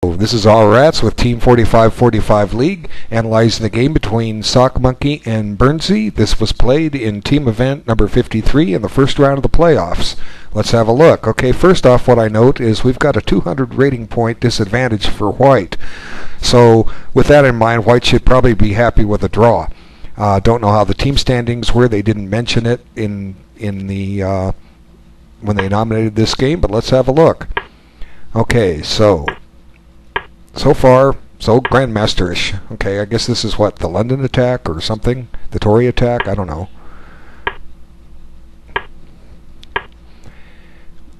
This is All Rats with Team 4545 League, analyzing the game between Sock Monkey and Burnsy. This was played in team event number 53 in the first round of the playoffs. Let's have a look. Okay, first off, what I note is we've got a 200 rating point disadvantage for White. So with that in mind, White should probably be happy with a draw. Don't know how the team standings were. They didn't mention it in the when they nominated this game, but let's have a look. Okay, so far, so Grandmaster-ish. Okay, I guess this is what, the London attack or something? The Tory attack? I don't know.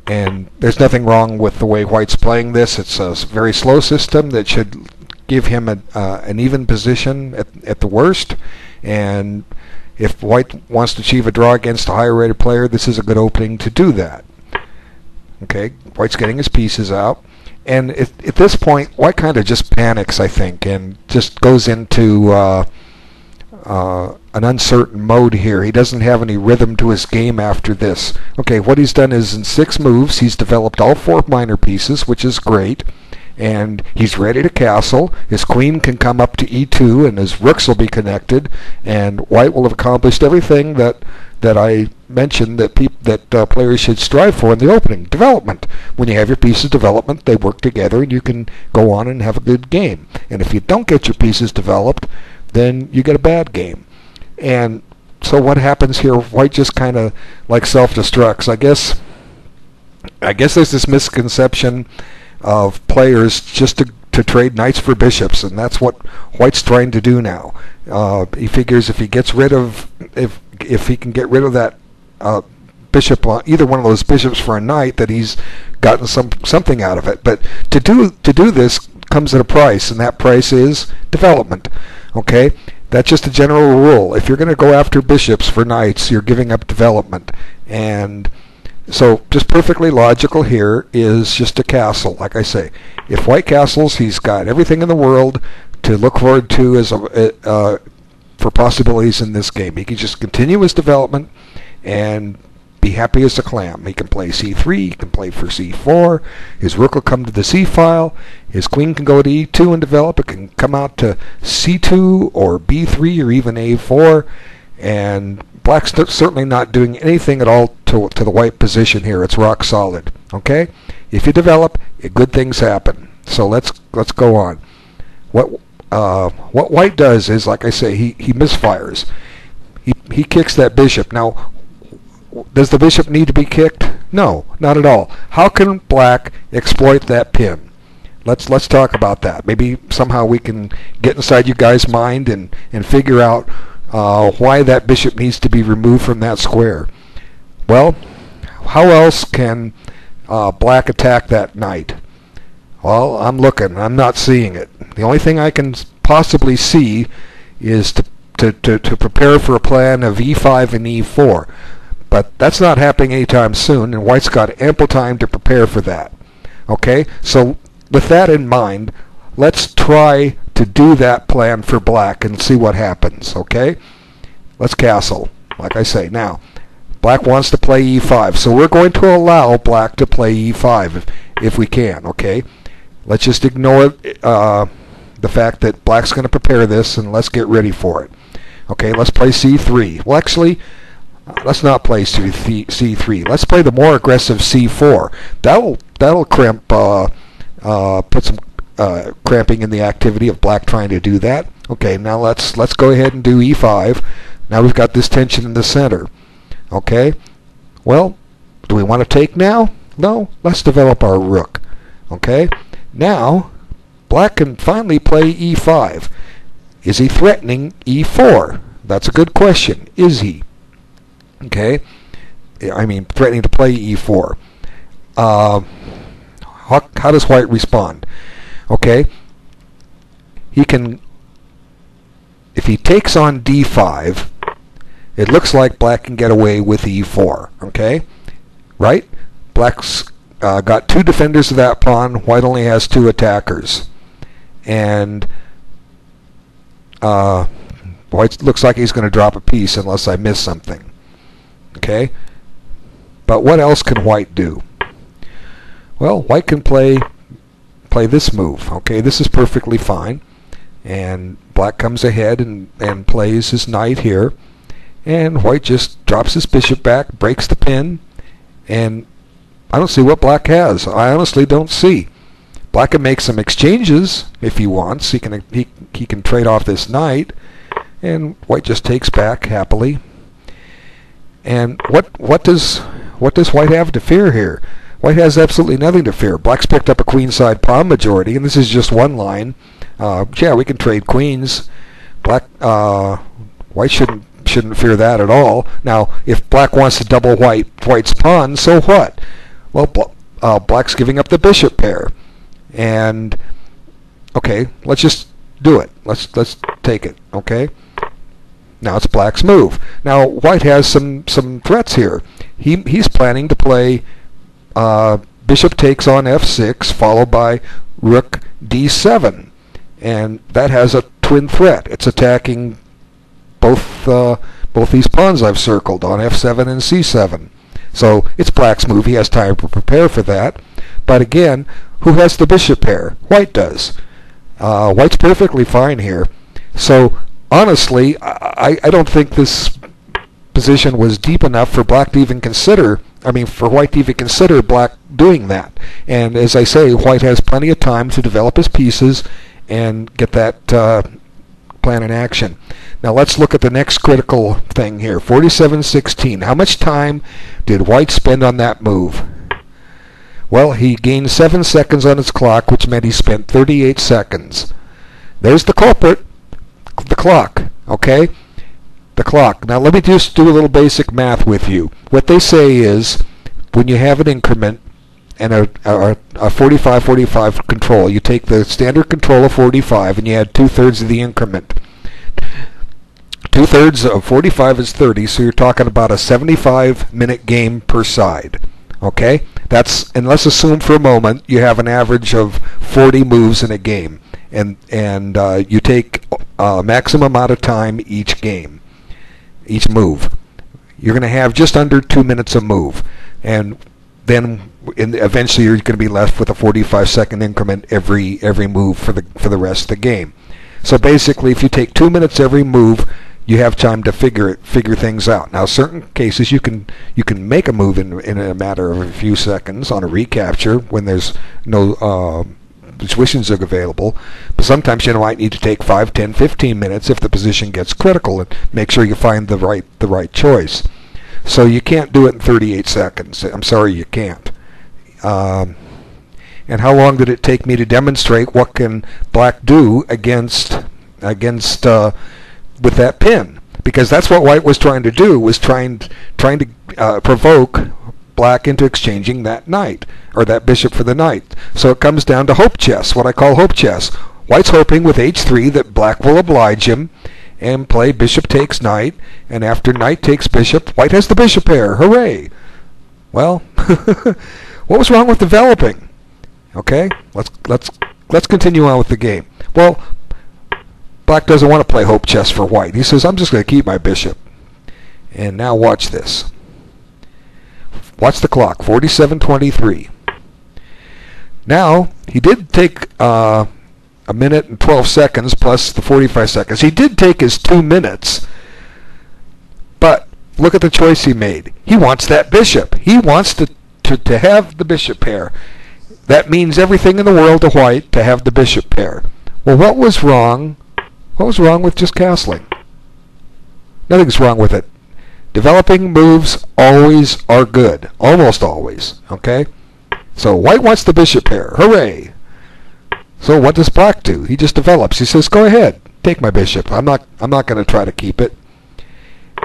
And there's nothing wrong with the way White's playing this. It's a very slow system that should give him an even position at the worst. And if White wants to achieve a draw against a higher rated player, this is a good opening to do that. Okay, White's getting his pieces out. And at this point, White kind of just panics, I think, and just goes into an uncertain mode here. He doesn't have any rhythm to his game after this. Okay, what he's done is in 6 moves, he's developed all 4 minor pieces, which is great. And he's ready to castle. His queen can come up to e2, and his rooks will be connected. And White will have accomplished everything that I mentioned that players should strive for in the opening. Development. When you have your pieces development, they work together, and you can go on and have a good game. And if you don't get your pieces developed, then you get a bad game. And so what happens here? White just kind of like self-destructs. I guess there's this misconception of players just to trade knights for bishops, and that's what White's trying to do now. He figures if he gets rid of if he can get rid of that bishop, either one of those bishops for a knight, that he's gotten something out of it. But to do this comes at a price, and that price is development. Okay, that's just a general rule. If you're going to go after bishops for knights, you're giving up development. And so just perfectly logical here is just a castle. Like I say, if White castles, he's got everything in the world to look forward to as for possibilities in this game. He can just continue his development and be happy as a clam. He can play c3, he can play for c4, his rook will come to the c file, his queen can go to e2 and develop, it can come out to c2 or b3 or even a4, and Black's certainly not doing anything at all to the White position here. It's rock solid. Okay? If you develop, good things happen. So let's go on. What White does is, like I say, he misfires. He kicks that bishop. Now, does the bishop need to be kicked? No, not at all. How can Black exploit that pin? Let's talk about that. Maybe somehow we can get inside you guys' mind and figure out why that bishop needs to be removed from that square. Well, how else can Black attack that knight? Well, I'm looking. I'm not seeing it. The only thing I can possibly see is to prepare for a plan of e5 and e4. But that's not happening anytime soon, and White's got ample time to prepare for that. Okay? So with that in mind, let's try to do that plan for Black and see what happens. Okay? Let's castle. Like I say, now, Black wants to play e5, so we're going to allow Black to play e5 if we can. Okay? Let's just ignore the fact that Black's going to prepare this, and let's get ready for it. Okay, let's play c3. Well, actually, let's not play c3. Let's play the more aggressive c4. That'll cramp, put some cramping in the activity of Black trying to do that. Okay, now let's go ahead and do e5. Now we've got this tension in the center. Okay, well, do we want to take now? No, let's develop our rook. Okay, now Black can finally play e5. Is he threatening e4? That's a good question. Is he? Okay, I mean threatening to play e4. How does White respond? Okay, he can, if he takes on d5, it looks like Black can get away with e4. Okay, right? Black's got 2 defenders of that pawn. White only has 2 attackers, and White looks like he's going to drop a piece unless I miss something. Okay, but what else can White do? Well, White can play play this move. Okay, this is perfectly fine. And black comes ahead and plays his knight here. And white just drops his bishop back, breaks the pin, and I don't see what black has. I honestly don't see. Black can make some exchanges if he wants. He can trade off this knight, and white just takes back happily. And what does white have to fear here? White has absolutely nothing to fear. Black's picked up a queenside pawn majority, and this is just one line. Yeah, we can trade queens. White shouldn't fear that at all. Now, if black wants to double white's pawn, so what? Well, black's giving up the bishop pair. And okay, let's just do it. Let's take it. Okay. Now it's black's move. Now white has some threats here. He's planning to play bishop takes on f6, followed by rook d7, and that has a twin threat. It's attacking both these pawns I've circled on f7 and c7. So it's black's move. He has time to prepare for that. But again, who has the bishop pair? White does. White's perfectly fine here. So honestly, I don't think this position was deep enough for black to even consider. I mean, for white to even consider black doing that. And as I say, white has plenty of time to develop his pieces and get that plan in action. Now let's look at the next critical thing here. 47-16. How much time did white spend on that move? Well, he gained 7 seconds on his clock, which meant he spent 38 seconds. There's the culprit, the clock, okay? The clock. Now let me just do a little basic math with you. What they say is, when you have an increment and a 45-45 control, you take the standard control of 45 and you add 2/3 of the increment. 2/3 of 45 is 30, so you're talking about a 75-minute game per side. Okay? And let's assume for a moment you have an average of 40 moves in a game, and you take a maximum amount of time each game, each move. You're going to have just under 2 minutes a move, and then eventually you're going to be left with a 45-second increment every move for the rest of the game. So basically, if you take 2 minutes every move, you have time to figure things out. Now, certain cases you can make a move in a matter of a few seconds on a recapture when there's no position zug available. But sometimes you might need to take 5, 10, 15 minutes if the position gets critical, and make sure you find the right choice. So you can't do it in 38 seconds. I'm sorry, you can't. And how long did it take me to demonstrate what can black do against with that pin? Because that's what white was trying to do, was trying to provoke black into exchanging that knight, or that bishop for the knight. So it comes down to hope chess, what I call hope chess. White's hoping with h3 that black will oblige him and play bishop takes knight, and after knight takes bishop, white has the bishop pair. Hooray! Well, what was wrong with developing? Okay, let's continue on with the game. Well, black doesn't want to play hope chess for white. He says, I'm just going to keep my bishop. And now watch this. Watch the clock, 47-23. Now, he did take a minute and 12 seconds plus the 45 seconds. He did take his 2 minutes, but look at the choice he made. He wants that bishop. He wants to have the bishop pair. That means everything in the world to white to have the bishop pair. Well, what was wrong? What was wrong with just castling? Nothing's wrong with it. Developing moves always are good. Almost always. Okay? So white wants the bishop pair. Hooray! So what does black do? He just develops. He says, go ahead, take my bishop. I'm not going to try to keep it.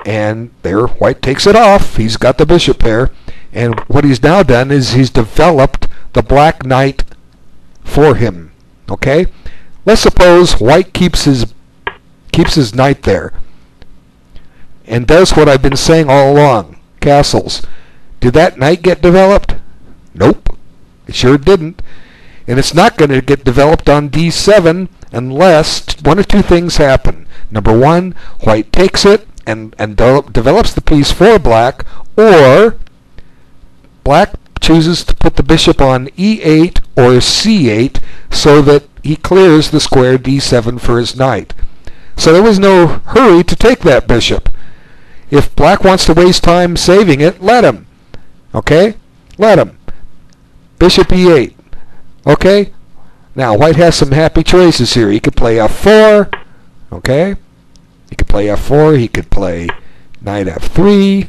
And there, white takes it off. He's got the bishop pair. And what he's now done is he's developed the black knight for him. Okay? Let's suppose white keeps his knight there and does what I've been saying all along, castles. Did that knight get developed? Nope, it sure didn't. And it's not going to get developed on d7 unless one of two things happen. Number one, white takes it and develops the piece for black, or black chooses to put the bishop on e8 or c8 so that he clears the square d7 for his knight. So there was no hurry to take that bishop. If black wants to waste time saving it, let him. Okay? Let him. Bishop e8. Okay? Now, white has some happy choices here. He could play f4. Okay? He could play f4. He could play knight f3.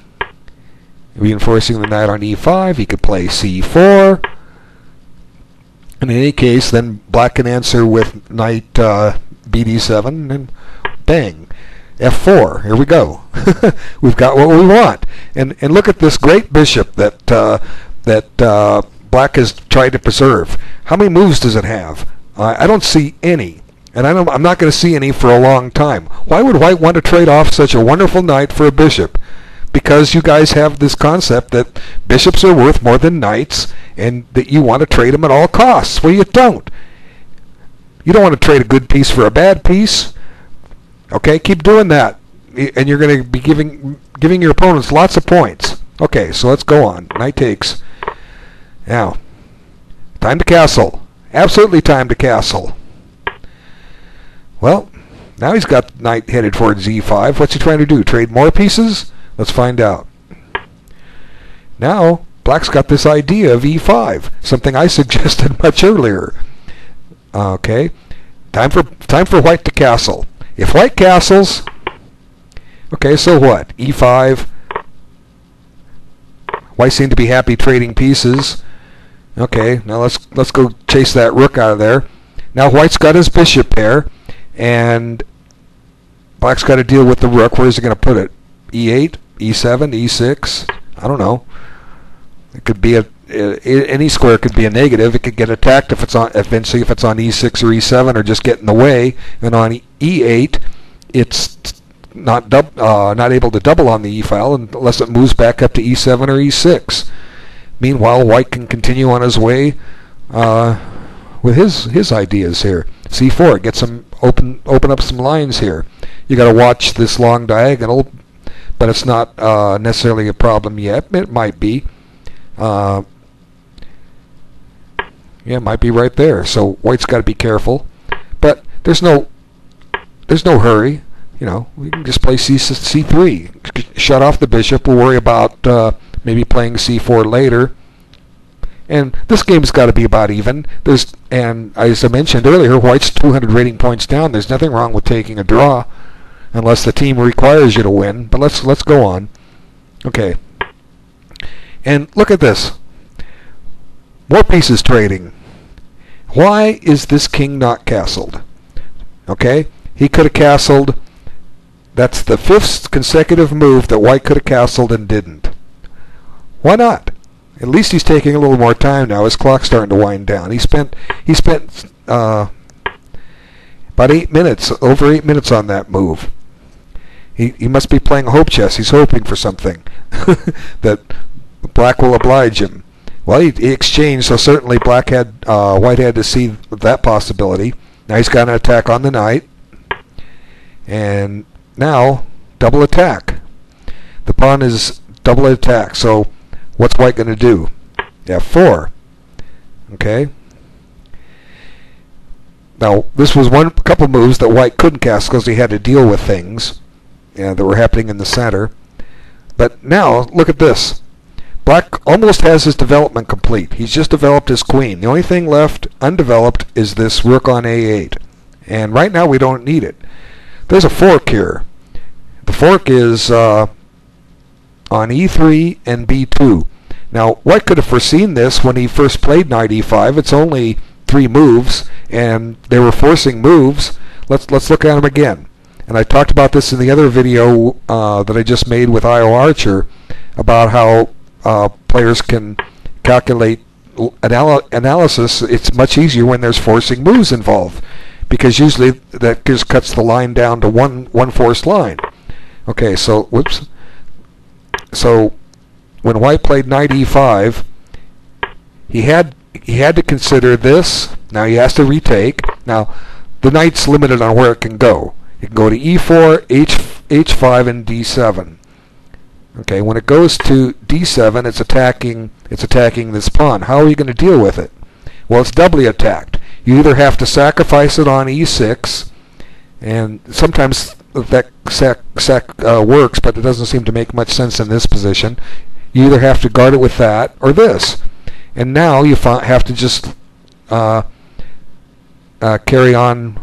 Reinforcing the knight on e5. He could play c4. And in any case, then black can answer with knight bd7 and bang. f4. Here we go. We've got what we want. And look at this great bishop that black has tried to preserve. How many moves does it have? I don't see any. And I'm not going to see any for a long time. Why would white want to trade off such a wonderful knight for a bishop? Because you guys have this concept that bishops are worth more than knights and that you want to trade them at all costs. Well, you don't. You don't want to trade a good piece for a bad piece. Okay, keep doing that. And you're going to be giving your opponents lots of points. Okay, so let's go on. Knight takes. Now, time to castle. Absolutely time to castle. Well, now he's got knight headed towards e5. What's he trying to do? Trade more pieces? Let's find out. Now, black's got this idea of e5, something I suggested much earlier. Okay, time for white to castle. If white castles, okay, so what? e5. White seem to be happy trading pieces. Okay, now let's go chase that rook out of there. Now white's got his bishop there, and black's got to deal with the rook. Where is he going to put it? e8, e7, e6. I don't know. It could be any square could be a negative. It could get attacked if it's on eventually if it's on e6 or e7 or just get in the way. And on e8, it's not able to double on the e file unless it moves back up to e7 or e6. Meanwhile, white can continue on his way with his ideas here. c4 gets some open up some lines here. You got to watch this long diagonal, but it's not necessarily a problem yet. It might be. Yeah, it might be right there. So white's got to be careful, but there's no hurry. You know, we can just play c3, shut off the bishop. We'll worry about maybe playing c4 later. And this game's got to be about even. And as I mentioned earlier, white's 200 rating points down. There's nothing wrong with taking a draw, unless the team requires you to win. But let's go on. Okay. And look at this. More pieces trading. Why is this king not castled? Okay, he could have castled. That's the 5th consecutive move that white could have castled and didn't. Why not? At least he's taking a little more time now. His clock's starting to wind down. He spent about 8 minutes, over 8 minutes on that move. He must be playing hope chess. He's hoping for something that black will oblige him. Well, he exchanged, so certainly white had to see that possibility. Now he's got an attack on the knight, and now double attack. The pawn is double attack. So what's white going to do? f4. Okay. Now this was a couple moves that white couldn't cast because he had to deal with things that were happening in the center. But now look at this. Black almost has his development complete. He's just developed his queen. The only thing left undeveloped is this rook on a8. And right now we don't need it. There's a fork here. The fork is on e3 and b2. Now, white could have foreseen this when he first played knight e5. It's only 3 moves, and they were forcing moves. Let's look at them again. And I talked about this in the other video that I just made with IO Archer about how players can calculate analysis. It's much easier when there's forcing moves involved, because usually that just cuts the line down to one forced line. Okay, so whoops. So when white played knight e5, he had to consider this. Now he has to retake. Now the knight's limited on where it can go. It can go to e4, h5, and d7. Okay, when it goes to d7, it's attacking this pawn. How are you going to deal with it? Well, it's doubly attacked. You either have to sacrifice it on e6, and sometimes that works, but it doesn't seem to make much sense in this position. You either have to guard it with that or this. And now you have to just carry on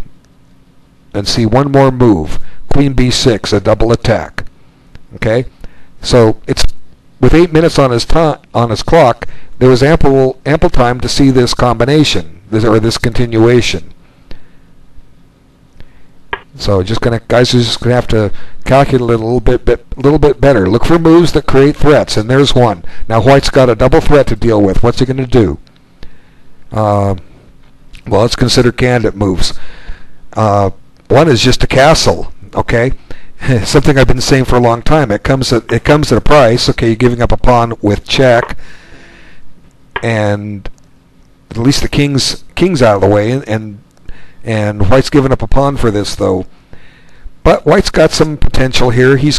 and see one more move. Queen b6, a double attack. Okay? So it's with 8 minutes on his clock, there was ample time to see this combination, or this continuation. So guys are just gonna have to calculate it a little bit better. Look for moves that create threats, and there's one. Now White's got a double threat to deal with. What's he gonna do? Well, let's consider candidate moves. One is just a castle. Okay, something I've been saying for a long time. It comes at a price. Okay, you're giving up a pawn with check, and at least the king's out of the way, and White's given up a pawn for this, though. But White's got some potential here. He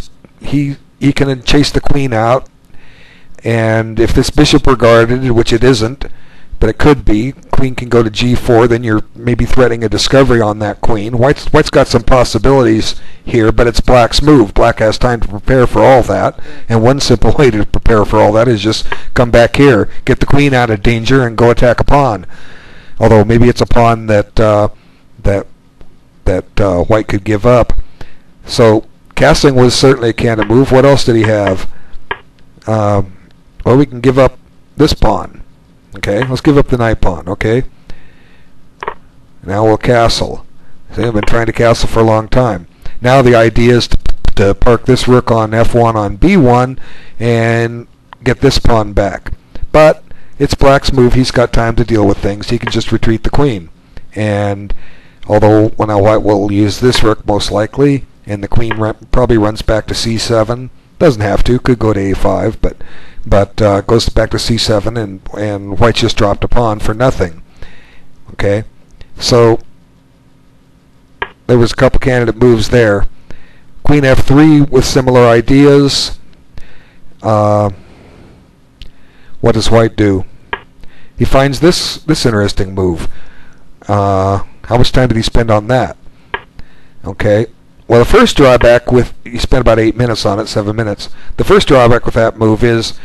can chase the queen out, and if this bishop were guarded, which it isn't, but it could be, queen can go to g4, then you're maybe threatening a discovery on that queen. White's got some possibilities here, but it's Black's move. Black has time to prepare for all that, and one simple way to prepare for all that is just come back here, get the queen out of danger, and go attack a pawn. Although maybe it's a pawn that White could give up. So castling was certainly a candidate move. What else did he have? Well, we can give up this pawn. Okay, let's give up the knight pawn. Okay, now we'll castle. See, I've been trying to castle for a long time. Now the idea is to park this rook on f1 on b1 and get this pawn back. But it's Black's move. He's got time to deal with things. He can just retreat the queen. And although now White will use this rook most likely, and the queen probably runs back to c7. Doesn't have to. Could go to a5, but goes back to c7, and White just dropped a pawn for nothing. Okay, so there was a couple candidate moves there. Queen f3 with similar ideas. What does White do? He finds this interesting move. How much time did he spend on that? Okay. Well, the first drawback he spent about 8 minutes on it, 7 minutes. The first drawback with that move is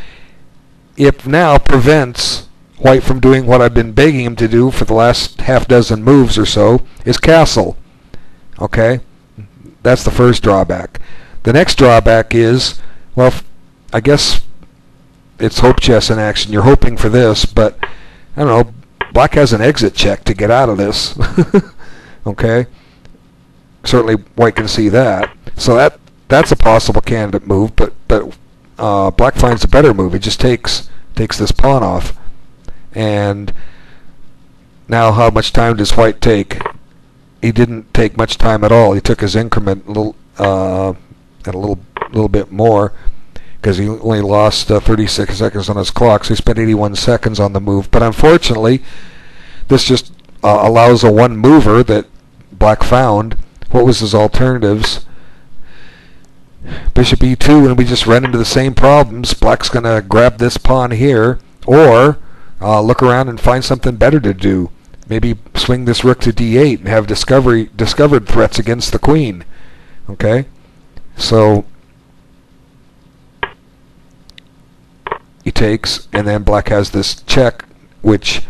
it now prevents White from doing what I've been begging him to do for the last half dozen moves or so, is castle. Okay? That's the first drawback. The next drawback is, well, I guess it's hope chess in action. You're hoping for this, but I don't know, Black has an exit check to get out of this. Okay? Certainly White can see that. So that's a possible candidate move, but Black finds a better move. He just takes this pawn off. And now how much time does White take? He didn't take much time at all. He took his increment a little bit more, because he only lost 36 seconds on his clock, so he spent 81 seconds on the move. But unfortunately, this just allows a one mover that Black found. What was his alternatives? Bishop e2, and we just run into the same problems. Black's going to grab this pawn here, or look around and find something better to do. Maybe swing this rook to d8 and have discovered threats against the queen. Okay? So he takes, and then Black has this check, which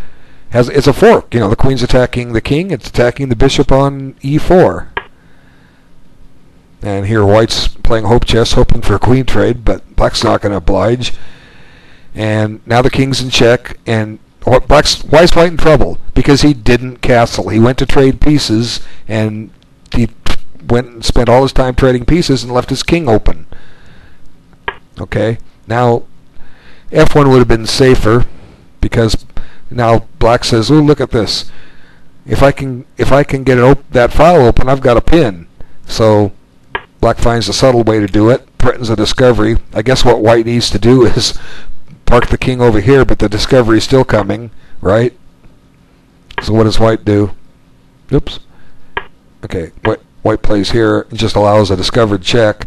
it's a fork. You know, the queen's attacking the king, it's attacking the bishop on e4. And here White's playing hope chess, hoping for a queen trade, but Black's not going to oblige. And now the king's in check, and why is White in trouble? Because he didn't castle. He went to trade pieces, and he went and spent all his time trading pieces and left his king open. Okay, now f1 would have been safer, because now Black says, "Oh, look at this! If I can get that file open, I've got a pin." So Black finds a subtle way to do it, threatens a discovery. I guess what White needs to do is park the king over here, but the discovery is still coming, right? So what does White do? Oops. Okay, White plays here and just allows a discovered check.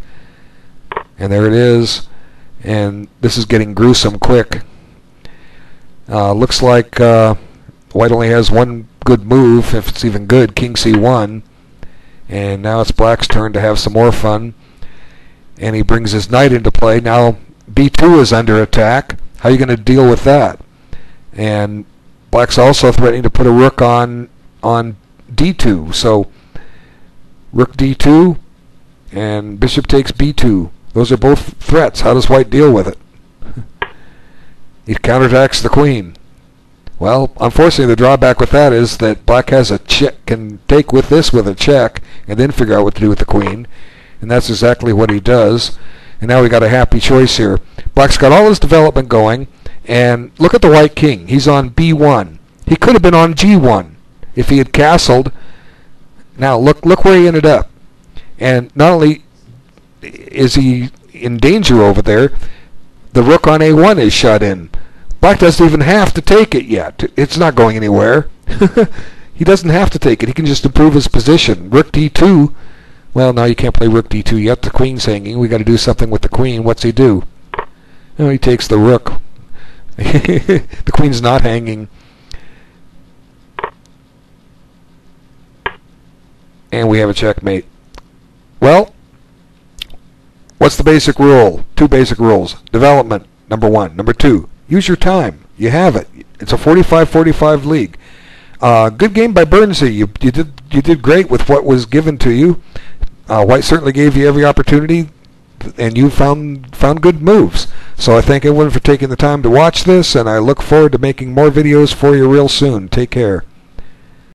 And there it is. And this is getting gruesome quick. Looks like white only has one good move, if it's even good, king c1. And now it's black's turn to have some more fun. And he brings his knight into play. Now b2 is under attack. How are you going to deal with that? And black's also threatening to put a rook on d2. So rook d2 and bishop takes b2. Those are both threats. How does white deal with it? He counterattacks the queen. Well, unfortunately, the drawback with that is that black has a check, can take with this with a check, and then figure out what to do with the queen. And that's exactly what he does. And now we got a happy choice here. Black's got all his development going, and look at the white king. He's on b1. He could have been on g1 if he had castled. Now look where he ended up. And not only is he in danger over there, the rook on a1 is shut in. Black doesn't even have to take it yet. It's not going anywhere. He doesn't have to take it. He can just improve his position. Rook d2. Well, now you can't play rook d2 yet. The queen's hanging. We got to do something with the queen. What's he do? Oh, he takes the rook. The queen's not hanging. And we have a checkmate. Well, what's the basic rule? Two basic rules. Development, number one. Number two, use your time. You have it. It's a 45-45 league. Good game by Bernsey. You did great with what was given to you. White certainly gave you every opportunity, and you found good moves. So I thank everyone for taking the time to watch this, and I look forward to making more videos for you real soon. Take care.